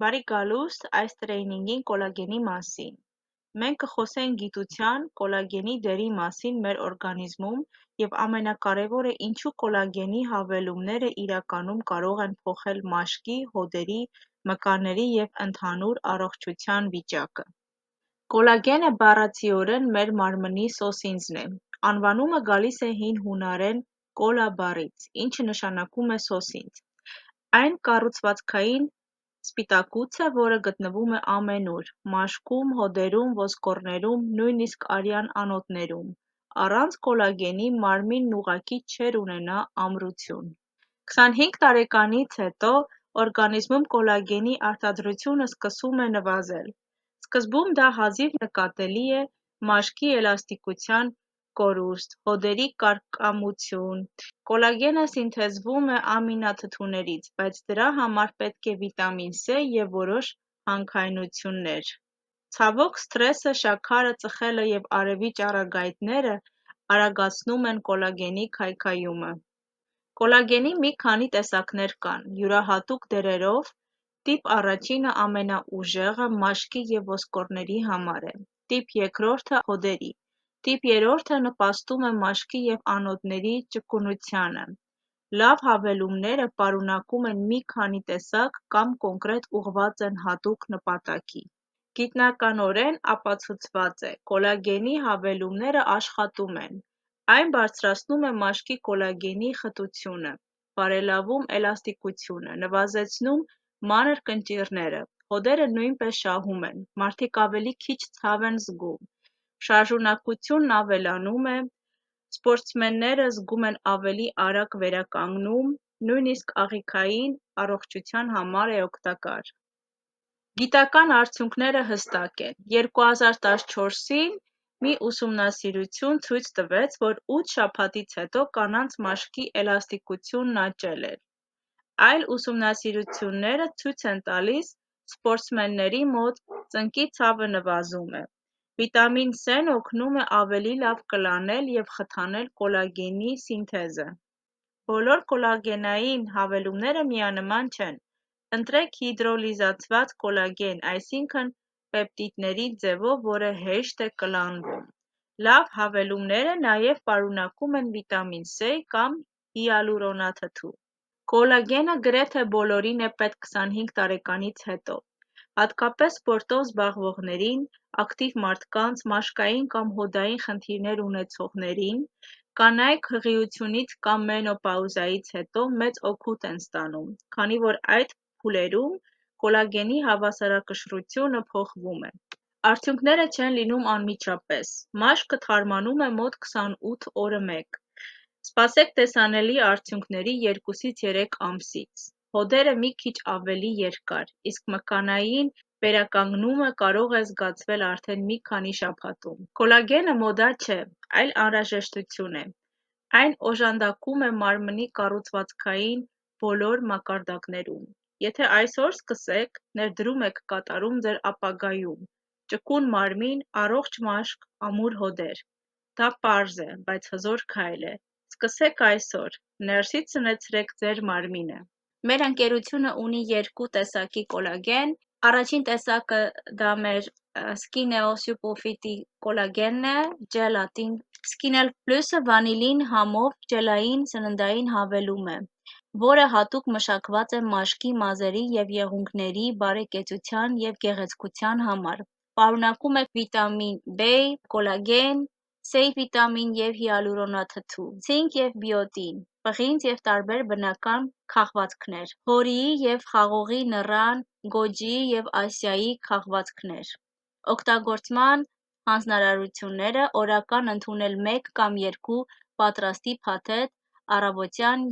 Բարի գալուստ այս տրեյնինգին կոլագենի մասին։ Մենք կխոսենք գիտության կոլագենի դերի մասին մեր օրգանիզմում և ամենակարևորը ինչու կոլագենի հավելումները իրականում կարող են փոխել մաշկի, հոդերի, մկանների և ընդհանուր առողջության վիճակը։ Կոլագենը բառացիորեն մեր մարմնի սոսինձն է։ Անվանումը գալիս է հին հունարեն «կոլա» բառից, ինչը նշանակում է սոսինձ։ Այն կառուցվածքային սպիտակուց է, որը գտնվում է ամենուր՝ մաշկում, հոդերում, ոսկորներում, նույնիսկ արյան անոթներում։ Առանց կոլագենի մարմինն ուղղակի չէր ունենա ամրություն։ 25 տարեկանից հետո օրգանիզմում կոլագենի արտադրությունը սկսում է նվազել։ Սկզբում դա հազիվ նկատելի է մաշկի էլաստիկության կորուստ, հոդերի կարկամություն։ Կոլագենը սինթեզվում է ամինաթթուներից, բայց դրա համար պետք է վիտամին C և որոշ հանքայնություններ։ Ցավոք, սթրեսը, շաքարը, ծխելը և արևի ճառագայթները արագացնում են կոլագենի քայքայումը։ Կոլագենի մի քանի տեսակներ կան՝ յուրահատուկ դերերով։ Տիպ 1-ը ամենաուժեղը մաշկի և ոսկորների համար է, տիպ 2-ը հոդերի, տիպ 3-ը նպաստում է մաշկի և անոթների ճկունությանը։ Լավ հավելումները պարունակում են մի քանի տեսակ կամ կոնկրետ ուղղված են հատուկ նպատակի։ Գիտնականորեն ապացուցված է՝ կոլագենի հավելումները աշխատում են։ Այն բարձրացնում է մաշկի կոլագենի խտությունը, բարելավում էլաստիկությունը, նվազեցնում մանր կնճիռները, հոդերը նույնպես շահում են, մարդիկ ավելի քիչ ցավ են զգում, շարժունակությունն ավելանում է, սպորտսմենները զգում են ավելի արագ վերականգնում, նույնիսկ աղիքային առողջության համար է օգտակար։ Գիտական արդյունքները հստակ են։ 2014-ին մի ուսումնասիրություն ցույց տվեց, որ 8 շաբաթից հետո կանանց մաշկի էլաստիկությունն աճել էր։ Այլ ուսումնասիրությունները ցույց են տալիս սպորտսմենների մոտ ծնկի ցավը նվազում է։ Վիտամին C-ն օգնում է ավելի լավ կլանել և խթանել կոլագենի սինթեզը։ Բոլոր կոլագենային հավելումները միանման չեն։ Ընտրեք հիդրոլիզացված կոլագեն, այսինքն պեպտիդների ձևով, որը հեշտ է կլանվում։ Լավ հավելումները նաև պարունակում են վիտամին C կամ հիալուրոնաթթու։ Կոլագենը գրեթե բոլորին է պետք 25 տարեկանից հետո։ Հատկապես սպորտով զբաղվողներին, ակտիվ մարդկանց, մաշկային կամ հոդային խնդիրներ ունեցողներին, կանայք հղիությունից կամ մենոպաուզայից հետո մեծ օգուտ են ստանում, քանի որ այդ փուլերում կոլագենի հավասարակշռությունը փոխվում է։ Արդյունքները չեն լինում անմիջապես։ Մաշկը թարմանում է մոտ 28 օրը մեկ։ Սպասեք տեսանելի արդյունքների 2-ից 3 ամսից։ Հոդերը մի քիչ ավելի երկար, իսկ մկանային վերականգնումը կարող է զգացվել արդեն մի քանի շաբաթում։ Կոլագենը մոդա չէ, այլ անհրաժեշտություն է։ Այն օժանդակում է մարմնի կառուցվածքային բոլոր մակարդակներում։ Եթե այսօր սկսեք, ներդրում եք կատարում ձեր ապագայում։ Ճկուն մարմին, առողջ մաշկ, ամուր հոդեր։ Դա պարզ է, բայց հզոր քայլ է։ Սկսեք այսօր։ Ներսից սնեցրեք ձեր մարմինը։ Մեր ընկերությունը ունի 2 տեսակի կոլագեն։ Առաջին տեսակը դա մեր Skineo-Super-Fit-ի կոլագենն է, ջելատին։ Skinel Plus-ը վանիլին համով ջելային սննդային հավելում է, որը հատուկ մշակված է մաշկի, մազերի և եղունգների բարեկեցության և գեղեցկության համար։ Պարունակում է վիտամին B, կոլագեն, C վիտամին և հիալուրոնաթթու, ցինկ և բիոտին, պղինձ և տարբեր բնական քաղվածքներ, հորիի և խաղողի նռան, գոջի և ասիայի քաղվածքներ։ Օգտագործման հանձնարարությունները՝ օրական ընդունել 1 կամ 2 պատրաստի փաթեթ առավոտյան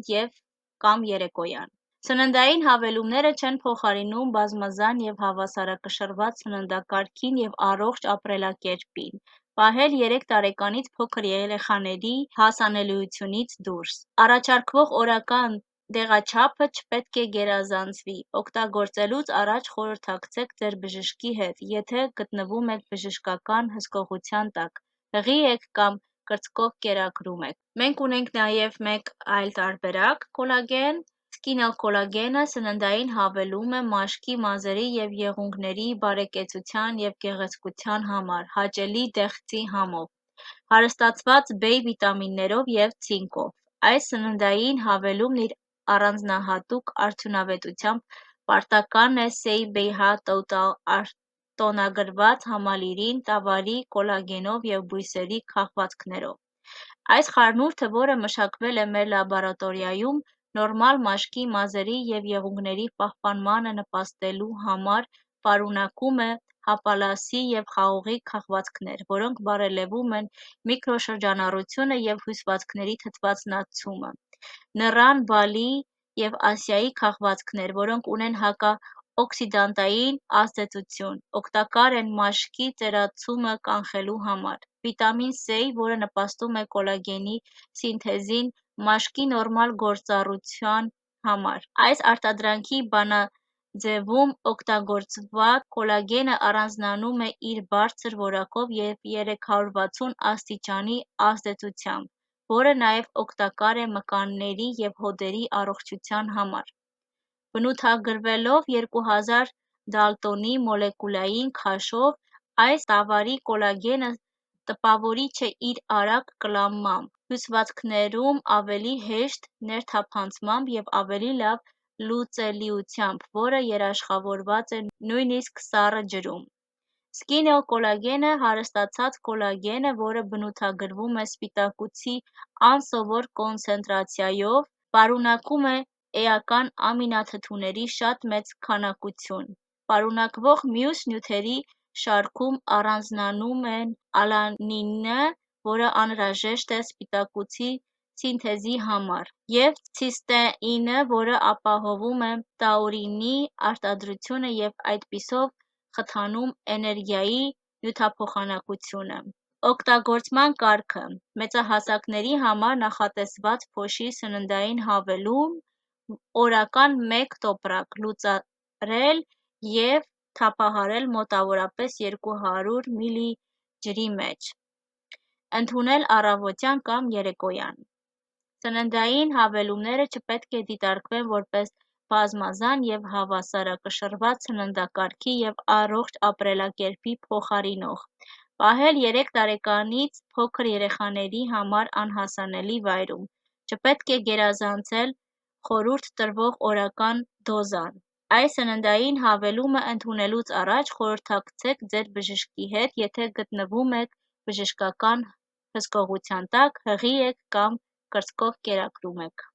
կամ երեկոյան։ Սննդային հավելումները չեն փոխարինում բազմազան և հավասարակշռված սննդակարգին և առողջ ապրելակերպին։ Պահել 3 տարեկանից փոքր երեխաների հասանելիությունից դուրս։ Առաջարկվող օրական դեղաչափը չպետք է գերազանցվի։ Օգտագործելուց առաջ խորհրդակցեք ձեր բժշկի հետ, եթե գտնվում եք բժշկական հսկողության տակ, հղի եք կամ կրծքով կերակրում եք։ Մենք ունենք նաև մեկ այլ տարբերակ կոլագեն Սկինելկոլագենը սննդային հավելում է մաշկի, մազերի և եղունգների բարեկեցության և գեղեցկության համար, հաճելի դեղցի համով, հարստացված B վիտամիններով և ցինկով։ Այս սննդային հավելումն իր առանձնահատուկ արդյունավետությամբ պարտական է Say-BH տոնագրված համալիրին, տավարի, կոլագենով և բույսերի քաղվածքներով։ Այս խառնուրդը, որը մշակվել է մեր լաբորատորիայում, նորմալ մաշկի, մազերի և եղունգների պահպանմանը նպաստելու համար պարունակում է հապալասի և խաղողի քաղվածքներ, որոնք բարելավում են միկրոշրջանառությունը և հյուսվածքների թթվածնացումը, նռան, բալի և ասիայի քաղվածքներ, որոնք ունեն հակաօքսիդանտային ազդեցություն, օգտակար են մաշկի ծերացումը կանխելու համար։ Վիտամին C, որը նպաստում է կոլագենի սինթեզին մաշկի նորմալ գործառության համար։ Այս արտադրանքի բանաձևում օգտագործված կոլագենը առանձնանում է իր բարձր որակով և 360 աստիճանի ազդեցությամբ, որը նաև օգտակար է մկանների և հոդերի առողջության համար։ Բնութագրվելով 2000 դալտոնի մոլեկուլային քաշով, այս տավարի կոլագենը տպավորիչ է իր արագ կլանմամբ, հյուսվածքներում ավելի հեշտ ներթափանցմամբ և ավելի լավ լուծելիությամբ, որը երաշխավորված է նույնիսկ սառը ջրում։ Սկինելկոլագենը հարստացած կոլագեն է, որը բնութագրվում է սպիտակուցի անսովոր կոնցենտրացիայով, պարունակում է էական ամինաթթուների շատ մեծ քանակություն։ Պարունակվող մյուս նյութերի շարքում առանձնանում են ալանինը, որը անհրաժեշտ է սպիտակուցի սինթեզի համար, և ցիստեինը, որը ապահովում է տաուրինի արտադրությունը և այդպիսով խթանում էներգիայի նյութափոխանակությունը։ Օգտագործման կարգը։ Մեծահասակների համար նախատեսված փոշի սննդային հավելում, օրական 1 տոպրակ, լուծարել և թափահարել մոտավորապես 200 մլ ջրի մեջ։ Ընդունել առավոտյան կամ երեկոյան։ Սննդային հավելումները չպետք է դիտարկվեն որպես բազմազան և հավասարակշռված սննդակարգի և առողջ ապրելակերպի փոխարինող։ Պահել 3 տարեկանից փոքր երեխաների համար անհասանելի վայրում։ Չպետք է գերազանցել խորհուրդ տրվող օրական դոզան։ Այս սննդային հավելումը ընդունելուց առաջ խորհրդակցեք ձեր բժշկի հետ, եթե գտնվում եք բժշկական հսկողության տակ, հղի եք կամ կրծքով կերակրում եք։